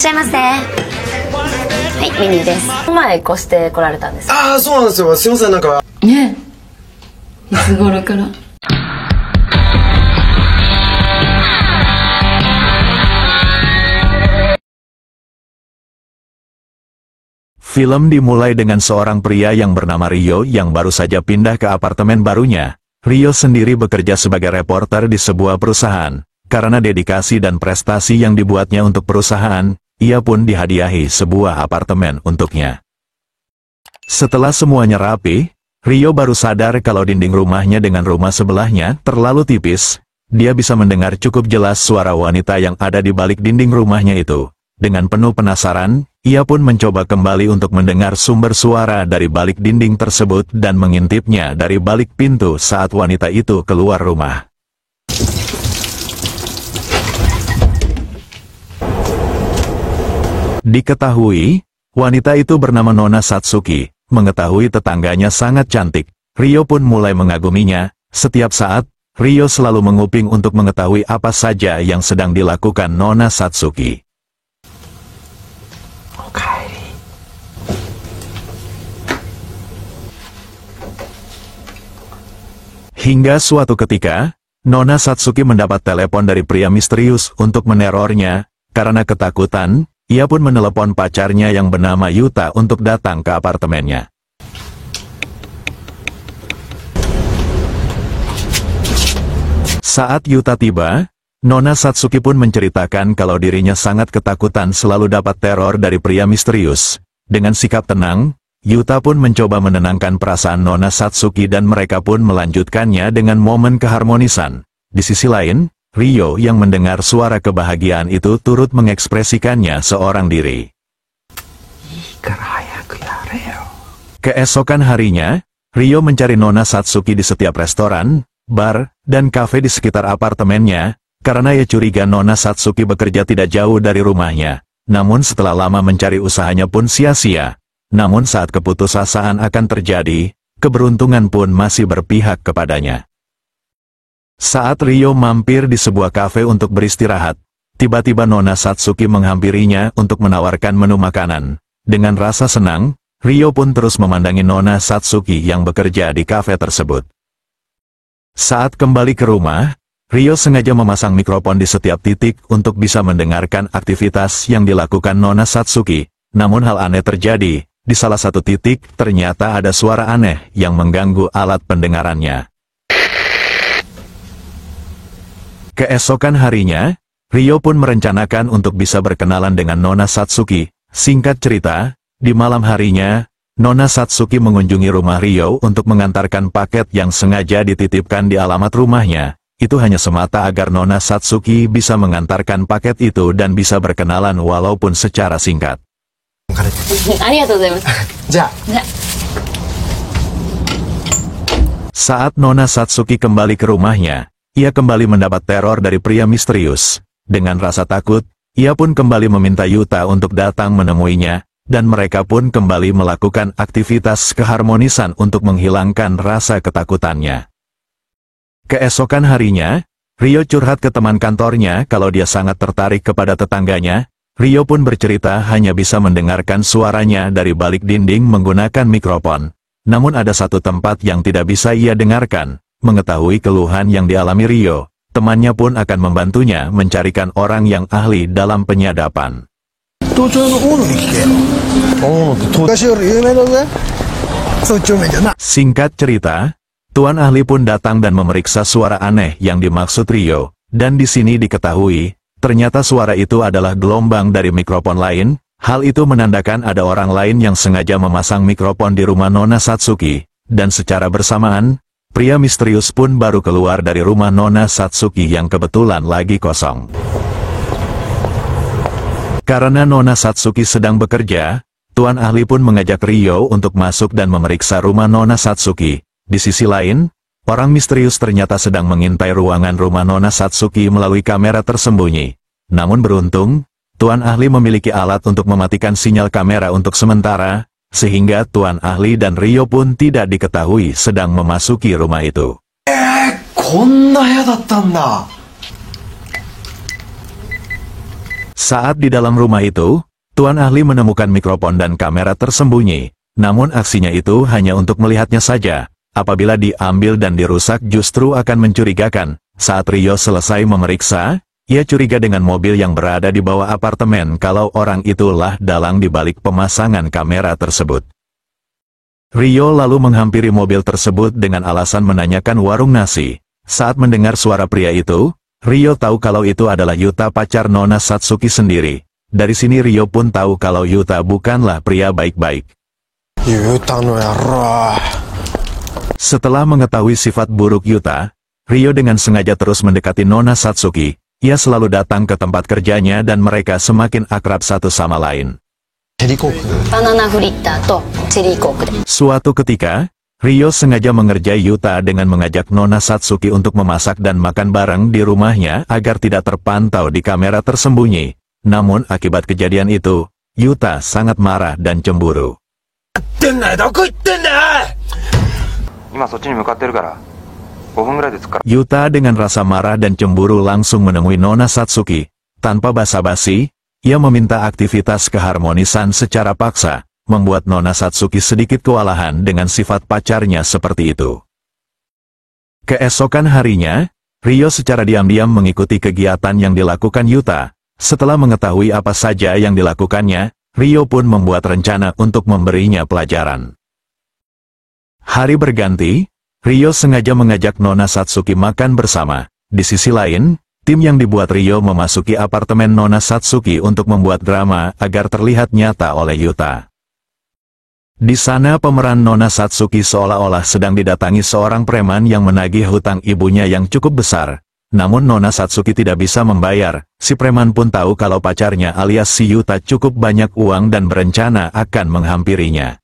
しゃいませ。はい、メニューです。前越して来られたんですか？ああ、そうなんですよ。すいません、なんか。ねえ、いつ頃から？Film dimulai dengan seorang pria yang bernama Rio yang baru saja pindah ke apartemen barunya. Rio sendiri bekerja sebagai reporter di sebuah perusahaan. Karena dedikasi dan prestasi yang dibuatnya untuk perusahaan, ia pun dihadiahi sebuah apartemen untuknya. Setelah semuanya rapi, Rio baru sadar kalau dinding rumahnya dengan rumah sebelahnya terlalu tipis. Dia bisa mendengar cukup jelas suara wanita yang ada di balik dinding rumahnya itu. Dengan penuh penasaran, ia pun mencoba kembali untuk mendengar sumber suara dari balik dinding tersebut dan mengintipnya dari balik pintu saat wanita itu keluar rumah. Diketahui, wanita itu bernama Nona Satsuki. Mengetahui tetangganya sangat cantik, Rio pun mulai mengaguminya. Setiap saat, Rio selalu menguping untuk mengetahui apa saja yang sedang dilakukan Nona Satsuki. Hingga suatu ketika, Nona Satsuki mendapat telepon dari pria misterius untuk menerornya. Karena ketakutan, ia pun menelepon pacarnya yang bernama Yuta untuk datang ke apartemennya. Saat Yuta tiba, Nona Satsuki pun menceritakan kalau dirinya sangat ketakutan selalu dapat teror dari pria misterius. Dengan sikap tenang, Yuta pun mencoba menenangkan perasaan Nona Satsuki dan mereka pun melanjutkannya dengan momen keharmonisan. Di sisi lain, Rio yang mendengar suara kebahagiaan itu turut mengekspresikannya seorang diri. Keesokan harinya, Rio mencari Nona Satsuki di setiap restoran, bar, dan kafe di sekitar apartemennya, karena ia curiga Nona Satsuki bekerja tidak jauh dari rumahnya. Namun setelah lama mencari usahanya pun sia-sia. Namun saat keputusasaan akan terjadi, keberuntungan pun masih berpihak kepadanya. Saat Rio mampir di sebuah kafe untuk beristirahat, tiba-tiba Nona Satsuki menghampirinya untuk menawarkan menu makanan. Dengan rasa senang, Rio pun terus memandangi Nona Satsuki yang bekerja di kafe tersebut. Saat kembali ke rumah, Rio sengaja memasang mikrofon di setiap titik untuk bisa mendengarkan aktivitas yang dilakukan Nona Satsuki. Namun hal aneh terjadi. Di salah satu titik, ternyata ada suara aneh yang mengganggu alat pendengarannya. Keesokan harinya, Rio pun merencanakan untuk bisa berkenalan dengan Nona Satsuki. Singkat cerita, di malam harinya, Nona Satsuki mengunjungi rumah Rio untuk mengantarkan paket yang sengaja dititipkan di alamat rumahnya. Itu hanya semata agar Nona Satsuki bisa mengantarkan paket itu dan bisa berkenalan walaupun secara singkat. Saat Nona Satsuki kembali ke rumahnya, ia kembali mendapat teror dari pria misterius. Dengan rasa takut, ia pun kembali meminta Yuta untuk datang menemuinya, dan mereka pun kembali melakukan aktivitas keharmonisan untuk menghilangkan rasa ketakutannya. Keesokan harinya, Rio curhat ke teman kantornya kalau dia sangat tertarik kepada tetangganya. Rio pun bercerita hanya bisa mendengarkan suaranya dari balik dinding menggunakan mikrofon. Namun ada satu tempat yang tidak bisa ia dengarkan. Mengetahui keluhan yang dialami Rio, temannya pun akan membantunya mencarikan orang yang ahli dalam penyadapan. Singkat cerita, Tuan ahli pun datang dan memeriksa suara aneh yang dimaksud Rio, dan di sini diketahui, ternyata suara itu adalah gelombang dari mikrofon lain. Hal itu menandakan ada orang lain yang sengaja memasang mikrofon di rumah Nona Satsuki, dan secara bersamaan, pria misterius pun baru keluar dari rumah Nona Satsuki yang kebetulan lagi kosong. Karena Nona Satsuki sedang bekerja, Tuan ahli pun mengajak Rio untuk masuk dan memeriksa rumah Nona Satsuki. Di sisi lain, orang misterius ternyata sedang mengintai ruangan rumah Nona Satsuki melalui kamera tersembunyi. Namun beruntung, Tuan ahli memiliki alat untuk mematikan sinyal kamera untuk sementara, sehingga Tuan ahli dan Rio pun tidak diketahui sedang memasuki rumah itu. Saat di dalam rumah itu, Tuan Ahli menemukan mikrofon dan kamera tersembunyi. Namun aksinya itu hanya untuk melihatnya saja. Apabila diambil dan dirusak justru akan mencurigakan. Saat Rio selesai memeriksa, ia curiga dengan mobil yang berada di bawah apartemen kalau orang itulah dalang di balik pemasangan kamera tersebut. Rio lalu menghampiri mobil tersebut dengan alasan menanyakan warung nasi. Saat mendengar suara pria itu, Rio tahu kalau itu adalah Yuta, pacar Nona Satsuki sendiri. Dari sini Rio pun tahu kalau Yuta bukanlah pria baik-baik. Yuta no yaro. Setelah mengetahui sifat buruk Yuta, Rio dengan sengaja terus mendekati Nona Satsuki. Ia selalu datang ke tempat kerjanya dan mereka semakin akrab satu sama lain. Banana fritter to cherry coke de. Suatu ketika, Rio sengaja mengerjai Yuta dengan mengajak Nona Satsuki untuk memasak dan makan bareng di rumahnya agar tidak terpantau di kamera tersembunyi. Namun akibat kejadian itu, Yuta sangat marah dan cemburu. Yuta dengan rasa marah dan cemburu langsung menemui Nona Satsuki. Tanpa basa-basi, ia meminta aktivitas keharmonisan secara paksa, membuat Nona Satsuki sedikit kewalahan dengan sifat pacarnya seperti itu. Keesokan harinya, Rio secara diam-diam mengikuti kegiatan yang dilakukan Yuta. Setelah mengetahui apa saja yang dilakukannya, Rio pun membuat rencana untuk memberinya pelajaran. Hari berganti, Rio sengaja mengajak Nona Satsuki makan bersama. Di sisi lain, tim yang dibuat Rio memasuki apartemen Nona Satsuki untuk membuat drama agar terlihat nyata oleh Yuta. Di sana pemeran Nona Satsuki seolah-olah sedang didatangi seorang preman yang menagih hutang ibunya yang cukup besar. Namun Nona Satsuki tidak bisa membayar. Si preman pun tahu kalau pacarnya alias si Yuta cukup banyak uang dan berencana akan menghampirinya.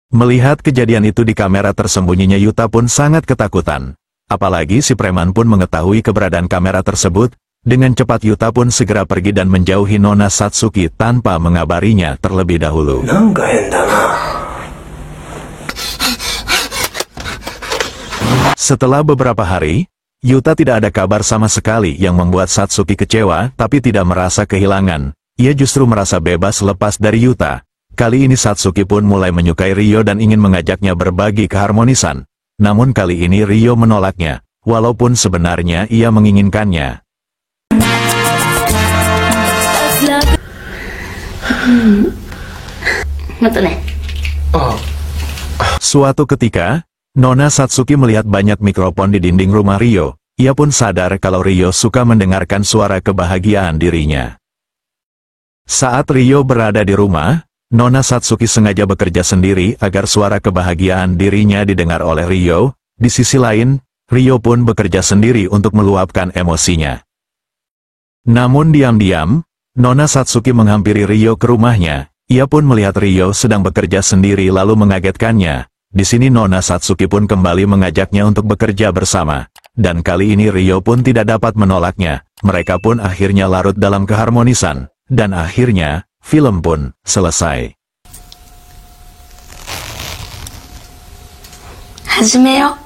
Melihat kejadian itu di kamera tersembunyinya, Yuta pun sangat ketakutan. Apalagi si preman pun mengetahui keberadaan kamera tersebut. Dengan cepat Yuta pun segera pergi dan menjauhi Nona Satsuki tanpa mengabarinya terlebih dahulu. Setelah beberapa hari, Yuta tidak ada kabar sama sekali yang membuat Satsuki kecewa tapi tidak merasa kehilangan. Ia justru merasa bebas lepas dari Yuta. Kali ini Satsuki pun mulai menyukai Rio dan ingin mengajaknya berbagi keharmonisan. Namun kali ini Rio menolaknya, walaupun sebenarnya ia menginginkannya. Suatu ketika, Nona Satsuki melihat banyak mikrofon di dinding rumah Rio. Ia pun sadar kalau Rio suka mendengarkan suara kebahagiaan dirinya. Saat Rio berada di rumah, Nona Satsuki sengaja bekerja sendiri agar suara kebahagiaan dirinya didengar oleh Rio. Di sisi lain, Rio pun bekerja sendiri untuk meluapkan emosinya. Namun diam-diam, Nona Satsuki menghampiri Rio ke rumahnya. Ia pun melihat Rio sedang bekerja sendiri lalu mengagetkannya. Di sini Nona Satsuki pun kembali mengajaknya untuk bekerja bersama. Dan kali ini Rio pun tidak dapat menolaknya. Mereka pun akhirnya larut dalam keharmonisan. Dan akhirnya, film pun selesai. Hajimeyo.